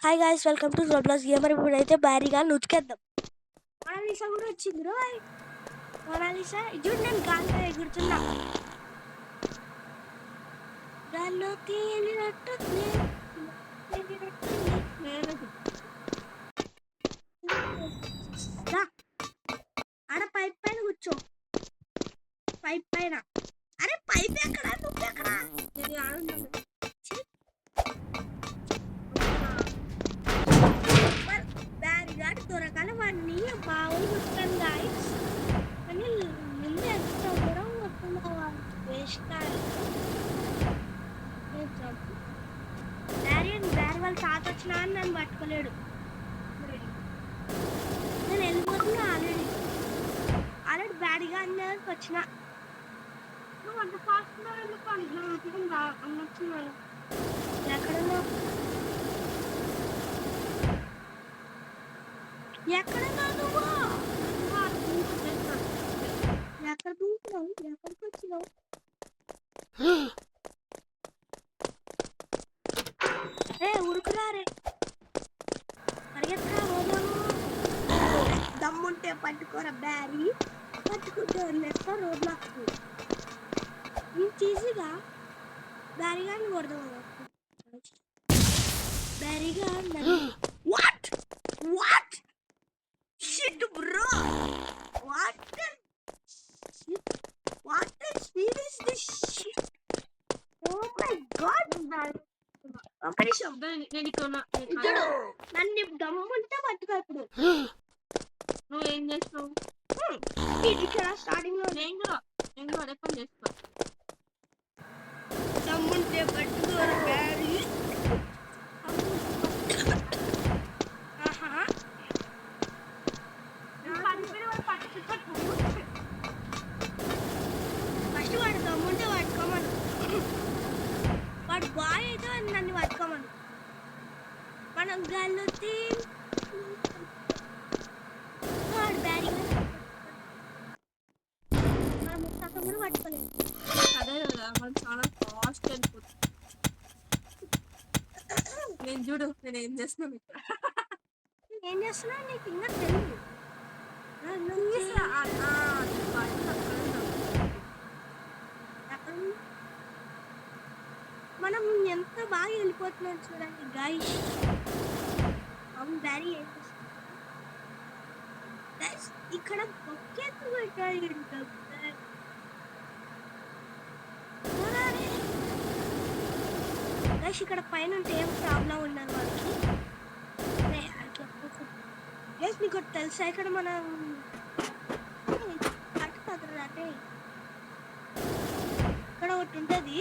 Hi guys, welcome to Roblox gamer. ఇప్పుడైతే భారీగా ఉతికేద్దాం. Mona Lisa కూడా వచ్చింది రోయ్. మొనాలిసా చూడు, నేను గాల్లో ఎగురుతున్నా. గాల్లో తేలినట్టు ఆడ పైప్ పైన కూర్చో. పైప్ పైన. అరే పైప్ ఎక్కడ, నువ్వు ఎక్కడ? బ్యారిగాడు దొరకాలి, వాడిని బావులు కుట్టాను గాయస్. కానీ ముందు ఎంత దూరం వస్తున్నావా వేస్ట్. బ్యారీ వాళ్ళ తాత వచ్చినా అని నన్ను పట్టుకోలేడు. నేను వెళ్ళిపోతున్నా ఆల్రెడీ బ్యాడీగా అందరికి వచ్చిన. నువ్వు అంత ఫాస్ట్గా అన్నొచ్చున్నాను. ఎక్కడున్నావు? ఎక్కడున్నావు నువ్వు? ఎక్కడ దూకున్నావు? ఎక్కడికి వచ్చినావు? రే ఉరుకురా రే, పరిగెత్తరా పోదాము. దమ్ముంటే పట్టుకోరా బ్యారీ, పట్టుకుంటే వదిలేస్తా రోడ్లాక్స్. ఇంత ఈజీగా బ్యారీగాని కొడదాం. బ్యారీగా what what shit bro, what speed is this shit. Oh my god. నన్ను దమ్ముంటే పట్టుకో. ఇప్పుడు నువ్వేం చేస్తావు? స్టార్టింగ్ లో నేను కూడా అదే పని చేస్తా. దమ్ముంటే పట్టుకోరా బ్యారీ. ఫస్ట్ వాడు దమ్ముంటే పట్టుకోమను. వాడు బాయ్ అయితే నన్ను పట్టుకోమను. మనం గాల్లో వాడు బ్యారీ మనం ముస్తాక కూడా పట్టుకోలేదు. అదే కదా, మనం చాలా ఫాస్ట్ వెళ్ళిపోతుంది. నేను చూడు, నేను ఏం చేస్తున్నాను ఇక్కడ. ఏం చేస్తున్నా నీకు ఇంకా తెలియదు. మనం ఎంత బాగా వెళ్ళిపోతున్నాం చూడండి గాయస్. అవును బ్యారీ ఏం చేస్తున్నా ఇక్కడ బొక్కెత్తు పెట్టాలి. గైస్ ఇక్కడ పైన ఉంటే ఏం ప్రాబ్లం ఉండదు వాళ్ళకి. గైస్ నీకు తెలుసా, ఇక్కడ మనం అంటే ఇక్కడ ఒకటి ఉంటుంది.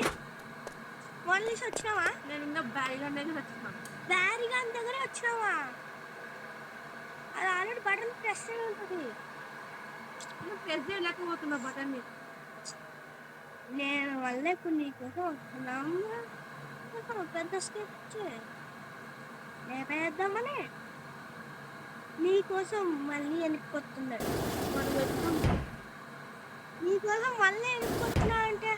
వన్ లీస్ వచ్చినావా? నేను ఇంకా బ్యారీగాన్ దగ్గర వచ్చినాను. బ్యారీగాన్ దగ్గరే వచ్చినావా? అది ఆల్రెడీ బటన్ ప్రెస్ అయి ఉంటుంది. ప్రెస్ చేయలేకపోతున్నా బటన్. నేను వల్ల ఇప్పుడు నీకోసం వస్తున్నాము. పెద్ద స్కెచ్ లేపేద్దామని నీకోసం మళ్ళీ వెనక్కొస్తున్నాడు. నీకోసం మళ్ళీ వెనక్కొస్తున్నా అంటే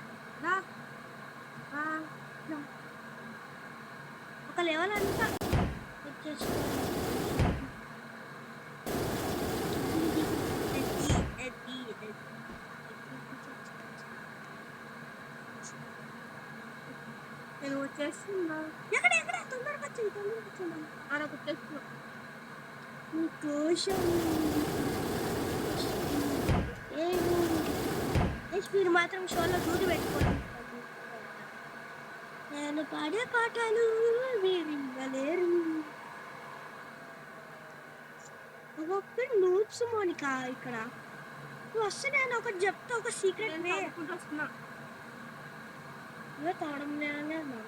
ఒక లెవెల్ అంతా వచ్చేసుకో. నేను వచ్చేస్తున్నా. ఎక్కడ తొందరగా వచ్చింది. ఆడ వచ్చేస్తున్నా నీకోసం. మీరు మాత్రం షోలో దూరి పెట్టుకోండి. నేను పాడే పాటలు వీరింగలేరు. ఒక్కొక్కటి నూప్స్ మోనికా. ఇక్కడ నువ్వు వస్తే నేను ఒకటి చెప్తా, ఒక సీక్రెట్ వే. వస్తున్నా. తోవడం లేదన్నా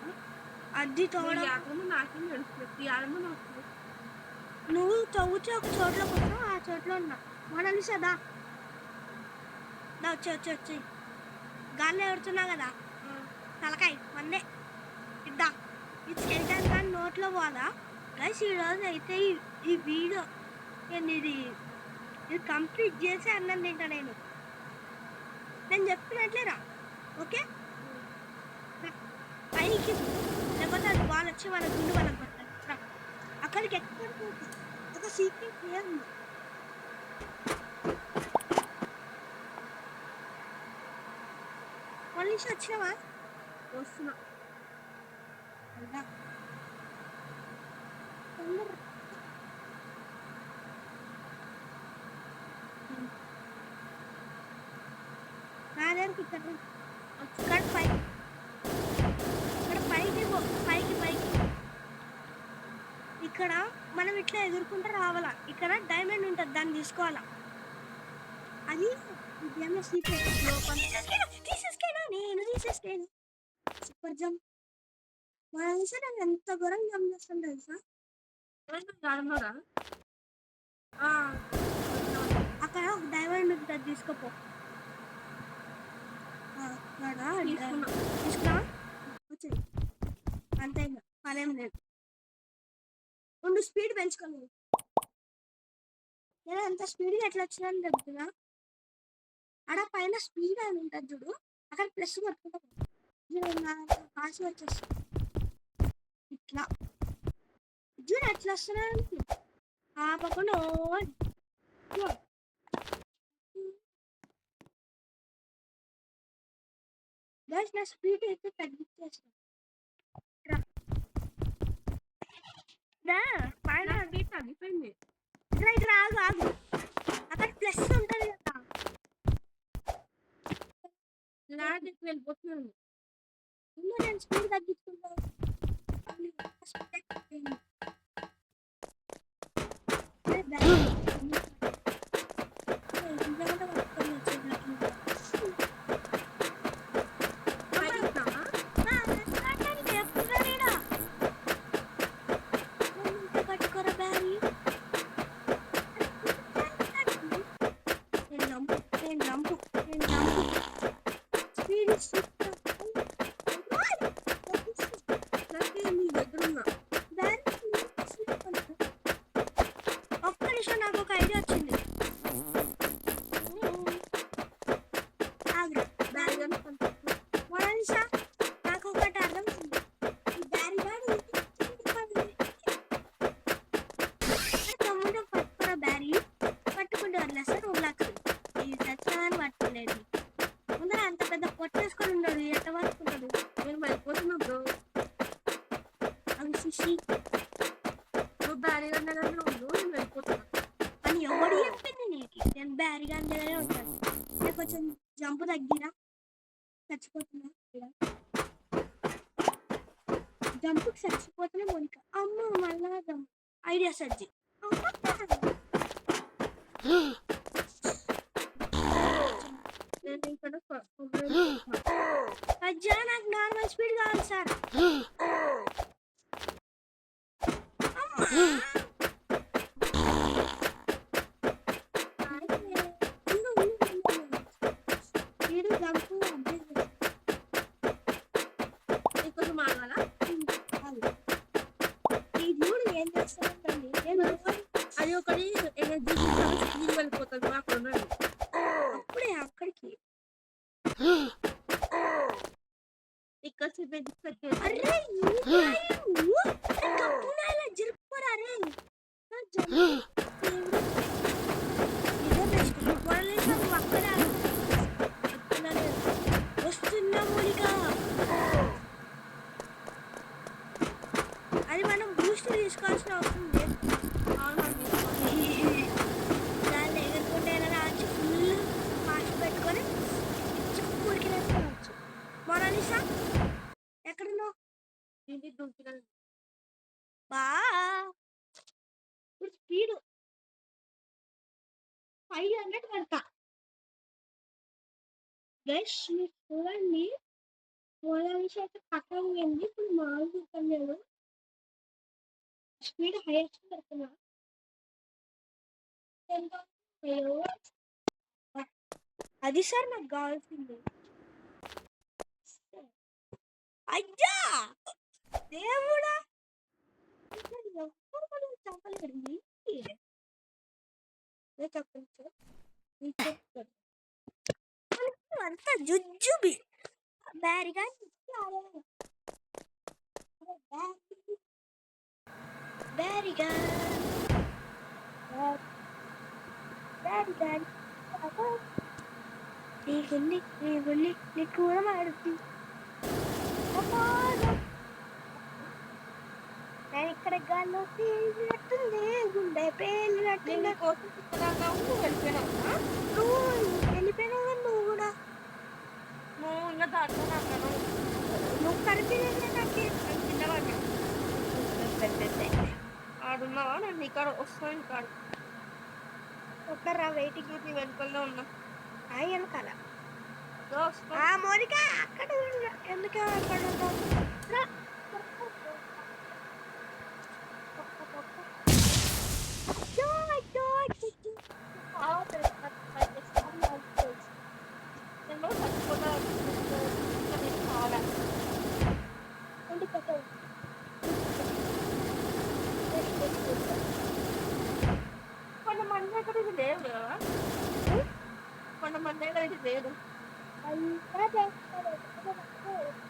అది తోవడం నాకేం తెలుస్తుంది. నువ్వు తవ్వుతే ఒక చోట్ల పోతావు, ఆ చోట్ల ఉన్నా. మొనాలిసా వచ్చి గాల్లో ఎడుతున్నా కదా, తలకాయ వందే ఇద్దా. ఇది స్కెల్టన్ కానీ నోట్లో పోదా. గైస్ ఈరోజు అయితే ఈ వీడియో ఇది కంప్లీట్ చేసి అన్నం తింటా. నేను చెప్పినట్లేరా? ఓకే పైకి లేకపోతే అది బాల్ వచ్చి మన గుండు వాళ్ళకి పడతాయి. అక్కడ అక్కడికి ఎక్కడికి ఒక సీక్రెట్ వే ఉంది. మళ్ళీ వచ్చినావా? వస్తున్నా. అవునా? తొందర. నా దగ్గరికి ఇక్కడ పైకి పైకి ఇక్కడ మనం ఇట్లా ఎదుర్కొంటే రావాలా. ఇక్కడ డైమండ్ ఉంటుంది, దాన్ని తీసుకోవాలా. అది సీక్రెట్. తీసేసుకోనా? నేను తీసేసుకోను. Super jump. మన నేను ఎంత ఘోరం జంప్ చేస్తాను తెలుసా? ఆడమరా అక్కడ ఒక డైమండ్ ఉంటుంది, తీసుకోపో. తీసుకున్నా వచ్చేది అంతే, ఇంకా పనేం లేదు. రెండు స్పీడ్ పెంచుకోలేదు. నేను అంత స్పీడ్గా ఎట్లా వచ్చినాను చెప్తున్నా. ఆడ పైన స్పీడ్ అని ఉంటుంది చూడు, అక్కడ ప్లస్ కొట్టుకుంటా పాస్ వచ్చేస్తుంది. ఇట్లా చూడు ఎట్లా వస్తున్నాను ఆపకుండా. నా స్పీడ్ అయితే తగ్గించేస్తాను. పైన స్పీడ్ తగ్గిపోయింది. రాదు ఆగు, అక్కడ ప్లస్ ఉంటుంది కదా. వెళ్ళిపోతున్నాను. నేను స్పీడ్ తగ్గించుకుంటాను. నాకు ఒక ఐడియా వచ్చింది. నాకు ఒకటి అర్థం తమ్ముడు పట్టుకున్న బ్యారీ పట్టుకుంటే వదిలేస్తారు. 2 లక్షలు ఈ చచ్చాలని పట్టుకోలేదు. ముందర అంత పెద్ద పొట్టేసుకొని ఉన్నాడు, ఎట్ట పట్టుకున్నాడు. నేను వెళ్ళిపోతున్నా బ్రో. అవి సుషి నువ్వు బ్యారీ గంటగానే ఉండు, నేను వెళ్ళిపోతున్నా. అని ఎవడు చెప్పింది నీకు? నేను బ్యారీ గంటగానే ఉంటాను. నేను కొంచెం జంపు తగ్గిరా, చచ్చిపోతున్నా. జంపుకి చచ్చిపోతున్నా మోనిక. అమ్మ మళ్ళా జంప్ ఐడియా సజ్జి. నేను ఇక్కడ అజ్జా నాకు నార్మల్ స్పీడ్ కావాలి సార్. నీకోసం ఆడాలా? ఈ చూడు ఏం చేస్తానండి. అది ఒకటి ఎనర్జీ స్పీడ్ వెళ్ళిపోతుంది అక్కడ ఉన్నాడు. అప్పుడే అక్కడికి ఇక్కడ అరే జరుపుకోరా. వస్తున్నా మోనిక. అది మనం బూస్ట్ తీసుకోవాల్సిన అవసరం లేదు. దాన్ని ఎగురుకుంటే రావచ్చు, ఫుల్ ఫాస్ట్ పెట్టుకొని ఊరికి వేసుకోవచ్చు. మొనాలిసా ఎక్కడున్నావు? ఇంటికి దుంకుతున్నాను. బా స్పీడ్ 500 పడతా. గైస్ మీరు చూడండి, మొనాలిసా అయితే పక్కన పోయింది. ఇప్పుడు మామూలు లేదు, స్పీడ్ హైయెస్ట్ పెడుతున్నా. అది సార్ నాకు కావాల్సింది. అయ్యా దేవుడా, చెప్పలేదు అంతా జుజ్జుబి బ్యారిగా బ్యారిగా నీ కూర మాడుతుంది. నేను ఇక్కడ గాల్లో తేలినట్టుంది, గుండె పేలినట్టుంది. నేను కోసం చిన్నదాకా నువ్వు వెళ్ళిపోయినావా? నువ్వు వెళ్ళిపోయినావు కదా నువ్వు కూడా. నువ్వు ఇంకా దాంట్లో అన్నాను. నువ్వు కనిపించలే నాకు. నేను చిన్నవాడిని ఆడున్నావా? నేను ఇక్కడ వస్తాను. ఇంకా ఒక్కరా వెయిటింగ్. నీ వెనుకల్లో ఉన్నా. వెనకాల వస్తా. మోనిక అక్కడ ఉన్నా. ఎందుకు అక్కడ ఉన్నావు? రా. నేను చచ్చిపోతా కావాలా? కొంతమంది దగ్గర ఇది లేదు కదా, కొంతమంది దగ్గర ఇది లేదు.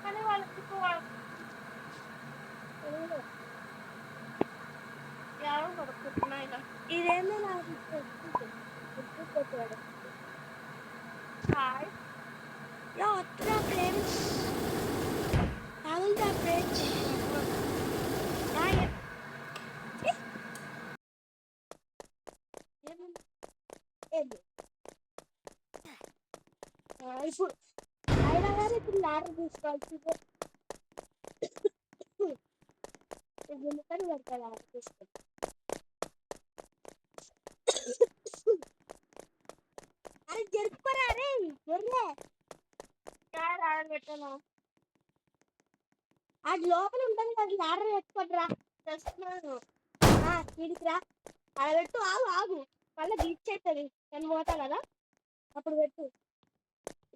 కానీ వాళ్ళకి ఎవరు కొడుకుంటున్నా ఇలా ఇదేమో నాకు హాయ్ యా వస్తున్నా ఫ్రెండ్స్. తాగుతా ఫ్రెండ్స్. ఇప్పుడు అయినా కానీ ఇప్పుడు లారీ తీసుకోవాల్సిందే. గుండెకాయ పడతాయి లారీ తీసుకోవాలి. అరే జరుపుకోరా అరే జరులే. పెట్టాను. అది లోపల ఉంటుంది కదా, లారీ పెట్టుకోడరా. తెస్తున్నాను. తీడికి రా. అలా పెట్టు. ఆగు ఆగు, మళ్ళీ గీచేస్తుంది. నేను పోతా కదా అప్పుడు పెట్టు.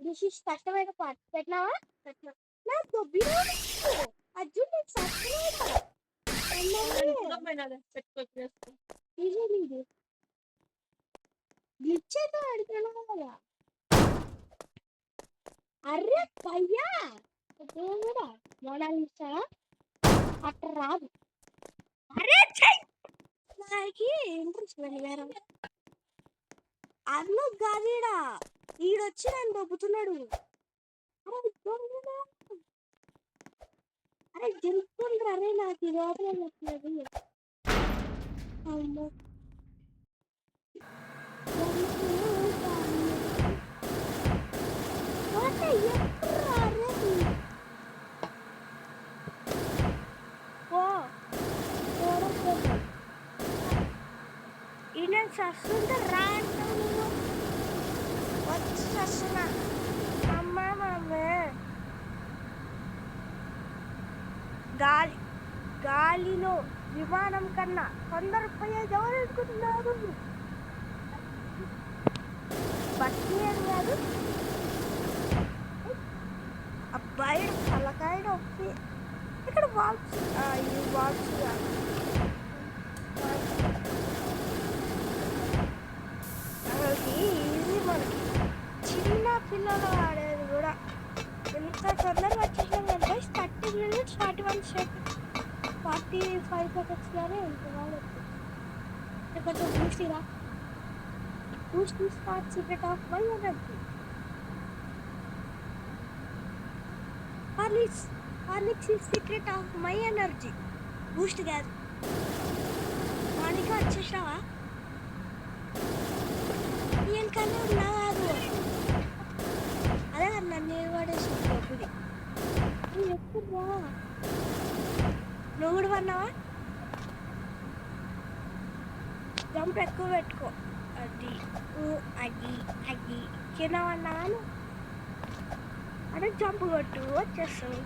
దిస్ ఇస్ కష్టమైన పార్ట్. పెట్టినావా? పెట్టినా. నాకు దొబ్బినా అర్జున్ నీకు సత్యమైనా పెట్టుకోవచ్చు. ఇది నీది గ్లిచ్ అయితే అడుగుతున్నావు కదా. అర్రే పయ్యా కూడా మోనాలిసా అట్ట రాదు. అరే నాకు ఇంట్రెస్ట్ వేరే అన్ను కాదీడా. ఈడొచ్చి నన్ను దొబ్బుతున్నాడు. అరే గెలుపుకుంటారు. అరే నాకు ఇది ఓపెన్ వస్తున్నది. అమ్మో ఈయన సస్తుంటే రా అంటావు నువ్వు. వచ్చి సస్తున్నా. అమ్మా మమ్మే గాలిలో విమానం కన్నా తొందరపోయేది ఎవరు అనుకుంటున్నారు? బట్టి అని కాదు, అబ్బాయి తలకాయ నొప్పి. ఇక్కడ వాల్స్, ఇది వాల్స్ కాదు. ఇది మనకి చిన్న పిల్లలు ఆడేది కూడా. ఎంత తొందరగా వచ్చేసాం కదా 30 minutes 41 seconds 45 seconds కానీ ఎంత బాగా వచ్చింది. కొంచెం చూసిరా. Boost is part secret of my energy. Horlicks is secret of my energy. Boost కాదు. మార్నింగ్ వచ్చేసావా? వెనకాలే ఉన్నా కాదు. అదే నన్ను పడేసి డబ్బుది. నువ్వు ఎక్కువ నువ్వు కూడా పడినావా? జంప్ ఎక్కువ పెట్టుకో. అది అది అది కింద పడినాను అదే జంప్ కొట్టు వచ్చేస్తావు.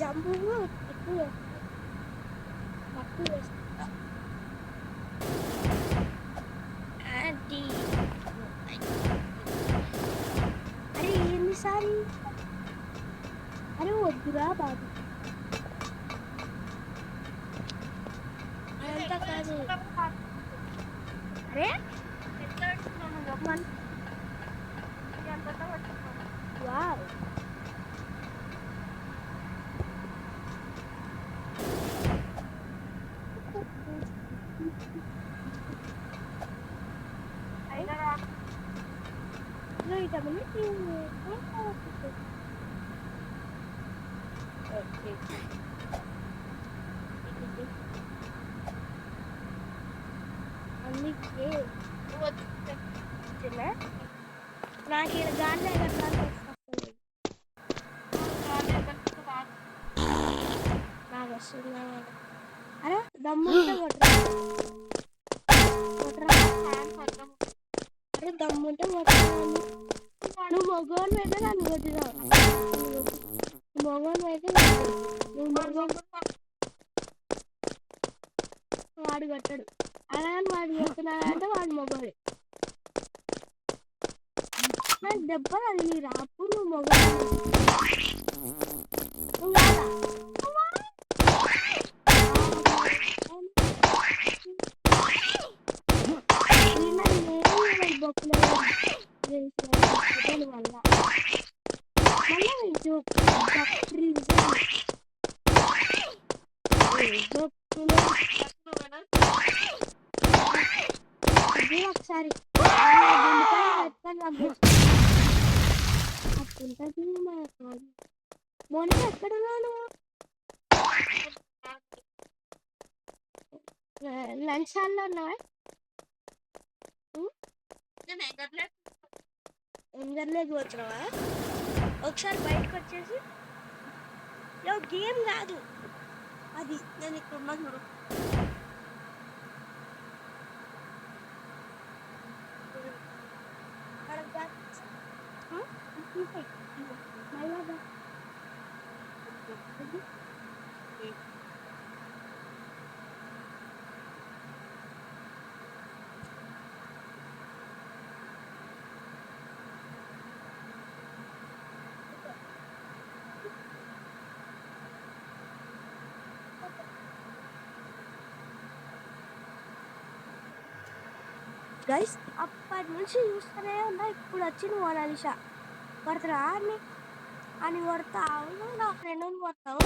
జంపు ఎక్కువ తక్కువ వేస్తా. అది అరే ఎన్నిసారి అరే వద్దురా బాబు. అదంతా కాదు. అరే వావ్ కమ్యూనిటీ అందుకే నాకు ఇక్కడ గాలి నాకు వస్తుంది అరే దమ్ముంటే కొట్టరా అరే దమ్ముంటే కొట్టరా నువ్వు మగవాళ్ళు అయితే నన్ను కొట్టిరా మగవాళ్ళు అయితే నువ్వు మగవాళ్ళు వాడు కొట్టాడు అలాగని వాడు కొడుతున్నాడంటే వాడు మగవాడు నాకు దెబ్బ తగిలి రాపు నువ్వు మగవాడు నువ్వు కాదా ఒకసారి మోనిక ఎక్కడ ఉన్నాను లంచ్ హాల్లో ఉన్నావా ఎంగర్లేకి వచ్చినావా ఒకసారి బయటకు వచ్చేసి గేమ్ కాదు అది నేను ఇక్కడ ఉన్నా చూడు గైస్ అప్పటి నుంచి చూస్తూనే ఉన్నా ఇప్పుడు వచ్చింది మోనాలిసా కొడతారా అని కొడతావు నా ఫ్రెండ్ని కొడతావు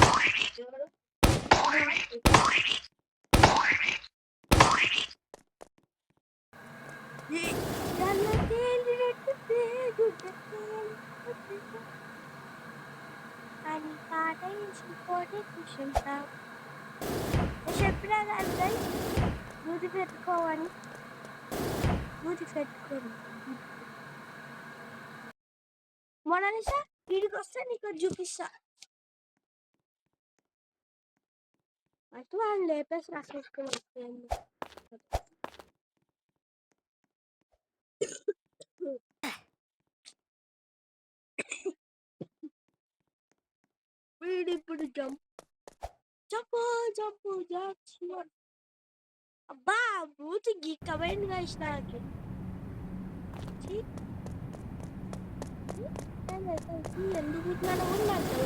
అని పాట పోటీ కూర్చుంటావు చెప్పినా కానీ బూది పెట్టుకోవని బూది పెట్టుకోండి మోనాలిసా వీడికి వస్తే నీకు చూపిస్తా అటు వాళ్ళు లేపేసి రాసేసుకుని వీడు ఇప్పుడు జంపు అబ్బా బూతి గిక్కబైందిగా ఇష్టానికి ఎందుకు ఇట్లా ఉన్నాడు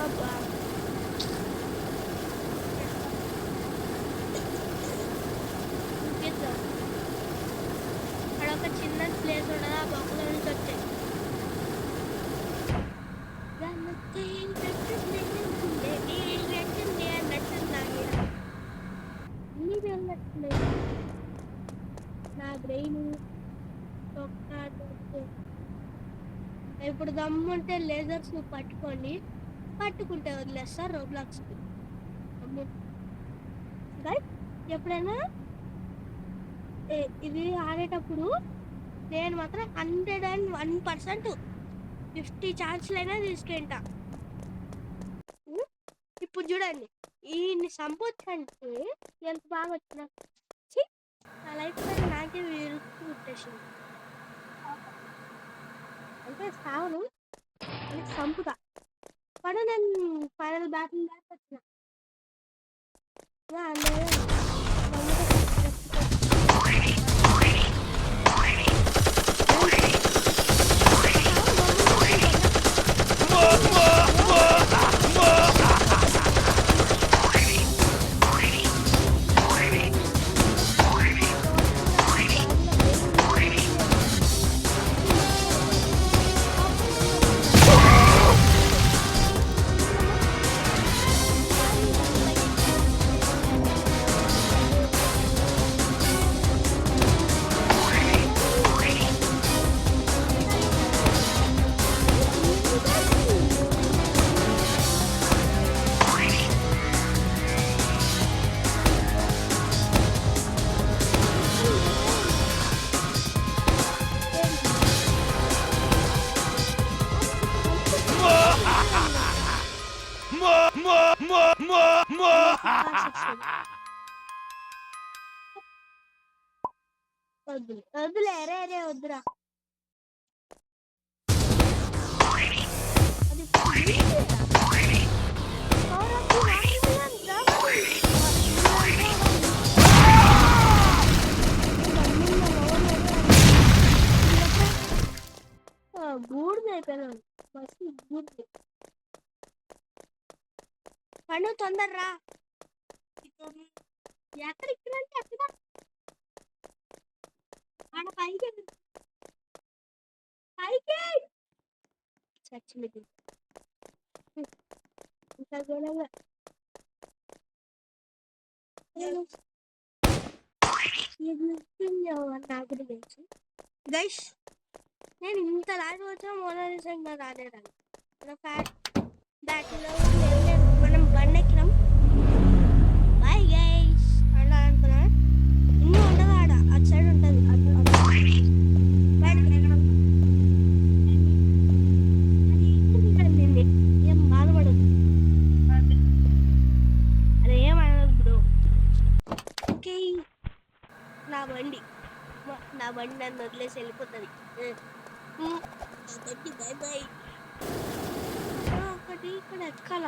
అబ్బా అక్కడ ఒక చిన్న ప్లేస్ ఉండదు ఆ బాక్స్లో నుంచి వచ్చాయి అన్నీ వెళ్ళట్లేదు నా బ్రెయిన్ ఇప్పుడు దమ్ముంటే లేజర్స్ పట్టుకుంటే వదిలేస్తారు రోబ్లాక్స్ ఎప్పుడైనా ఇది ఆడేటప్పుడు నేను మాత్రం 101% 50 ఛాన్స్లైనా తీసుకుంటా ఇప్పుడు చూడండి ఈయన్ని సంపొచ్చంటే ఎంత బాగా వచ్చిన నా లైఫ్ పైన నాకే విరుక్కు పుట్టేసింది అంటే సావును సంపుతా పడు నేను ఫైనల్ బ్యాటింగ్ దాకా వచ్చిన వద్దులే రే రే వద్దురా. అది బూడిద అయిపోయాను. బస్సు బూడిద. పండు తొందరరా. ఎక్కడ ఇక్కడంటే అక్కడ ఆడ పైకి పైకి చచ్చిమిది ఇంకా గొడవ. నాకు తెలుసు గైస్, నేను ఇంత లాగా వచ్చినా మోనాలిసంగా రాలేదండి. మనం బండి ఎక్కినాం. బాయ్ గైస్ అలా అనుకున్నా. ఇంకా ఉండదు ఆడ, అటు సైడ్ ఉంటుంది. ఏం బాధపడదు, అదే ఏమనదు బ్రో. ఓకే, నా బండి నన్ను వదిలేసి వెళ్ళిపోతుంది. Bye bye. ఒకటి ఇక్కడ ఎక్కాల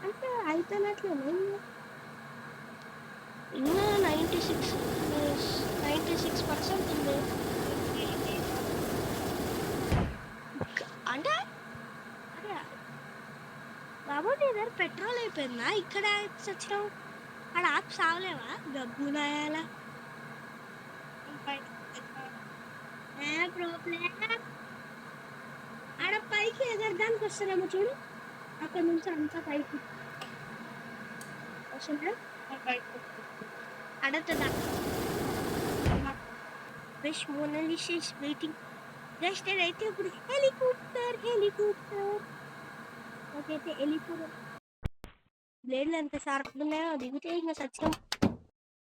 అంటే అయిపోయినట్లేనా? ఇంకా 96% ఉంది. అంటే అదే బాబు, నీ దగ్గర పెట్రోల్ అయిపోయిందా? ఇక్కడ వచ్చినావు, అక్కడ ఆపు సావలేవా? గబ్బునాయాలా ఆడ పైకి ఎగరడానికి వస్తారేమో చూడు, అక్కడ నుంచి అంతా పైకి వస్తుందా? అడుగుతుందా? Fresh Mona Lisa waiting. జస్ట్ అయితే ఇప్పుడు హెలికాప్టర్ నాకైతే వెళ్ళిపోయాం. బ్లేడ్లు ఎంత షార్ప్ ఉన్నాయో, దిగితే ఇంకా సత్యం.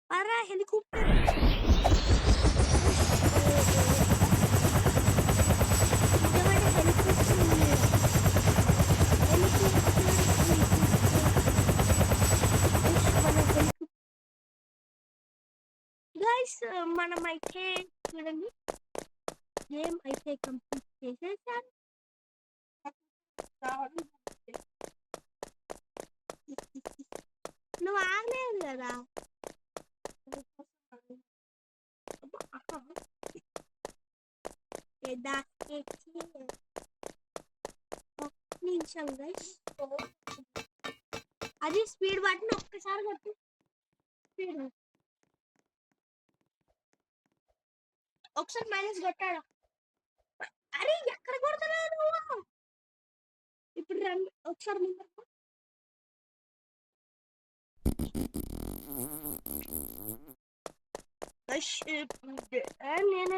అరా హెలికాప్టర్ గైస్, మనమైతే చూడండి గేమ్ అయితే కంప్లీట్ చేసేసాను. నువ్వు ఆగలేదు కదా. నిమిషం గైస్, అది స్పీడ్ బటన్ ఒక్కసారి కొట్టు. స్పీడ్ ఒకసారి మైనస్ కొట్టాడు. అరే ఎక్కడ కొడతలేదు నువ్వు? ఇప్పుడు రండి ఒకసారి ముందర. నేను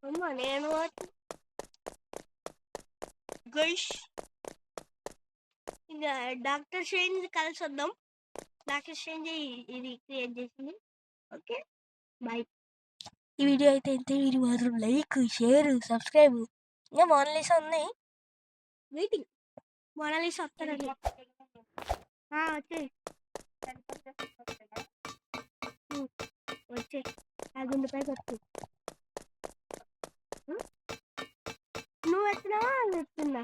అమ్మా నేను గైస్ ఇంకా డాక్టర్ స్ట్రేంజ్ కలిసి వద్దాం. డాక్టర్ స్ట్రేంజ్ ఇది క్రియేట్ చేసింది. Okay bye. ఈ వీడియో అయితే ఎంత, వీడియో మాత్రం లైక్ షేర్ సబ్స్క్రైబ్. ఇంకా మోనాలిసా ఉన్నాయి వెయిటింగ్. మోనాలిసా వస్తారండి. వచ్చే ఆ గుండెపై వస్తు. నువ్వు ఎత్తున్నావా వాళ్ళు ఎత్తున్నా?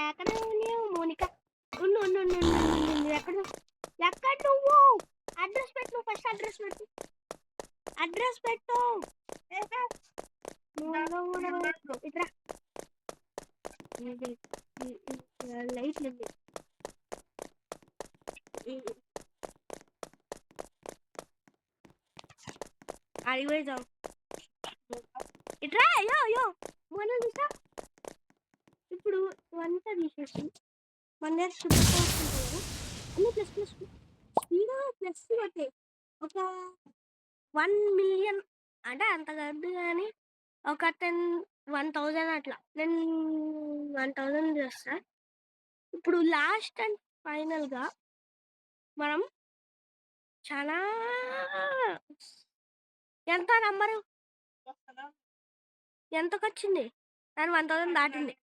ఎక్కడ మోనిక ఎక్కడ ఎక్కడ నువ్వు? అడ్రస్ పెట్టు, ఫస్ట్ అడ్రస్ పెట్టు. అడ్రస్ పెట్టు. ఇట్రా లైట్లు అడిగిపోయిద్దాం. ఇట్రా అయ్యో అయ్యో మోనాలిసా. ఇప్పుడు అంతా తీసేసి మన అన్ని ప్లస్ ప్లస్ స్పీడ్ ప్లస్ కొట్టే ఒక 1 మిలియన్ అంటే అంత కాదు కానీ ఒక 10 1000 అట్లా. నేను 1000 చేస్తా. ఇప్పుడు లాస్ట్ అండ్ ఫైనల్‌గా మనం చాలా ఎంత నంబరు? ఎంతకొచ్చింది? నాది 1000 దాటింది.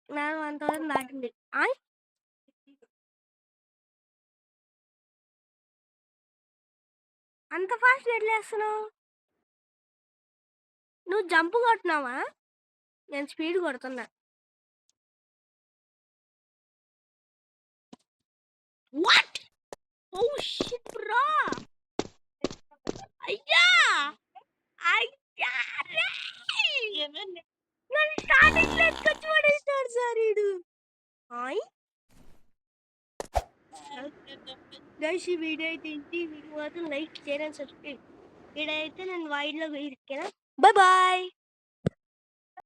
నాది 1000 దాటింది. ఆయ్! అంత ఫాస్ట్‌గా ఎట్లేస్తున్నావు? నువ్వు జంప్ కొట్టినావా? నేను స్పీడ్ కొడుతున్నా. వాట్? Oh shit bro! అయ్యా! అయ్యా రేయ్! నన్ను స్టార్టింగ్‌లో ఎత్తుకొచ్చి పడేసినాడు సార్ ఈడు. ఆయ్! గైస్ ఈ వీడియో అయితే ఇంతే. ఈ వీడియో మాత్రం లైక్, షేర్ అండ్ సబ్స్క్రైబ్. ఈడైతే నేను వైడ్‌లో ఇరిక్కినా. Bye bye.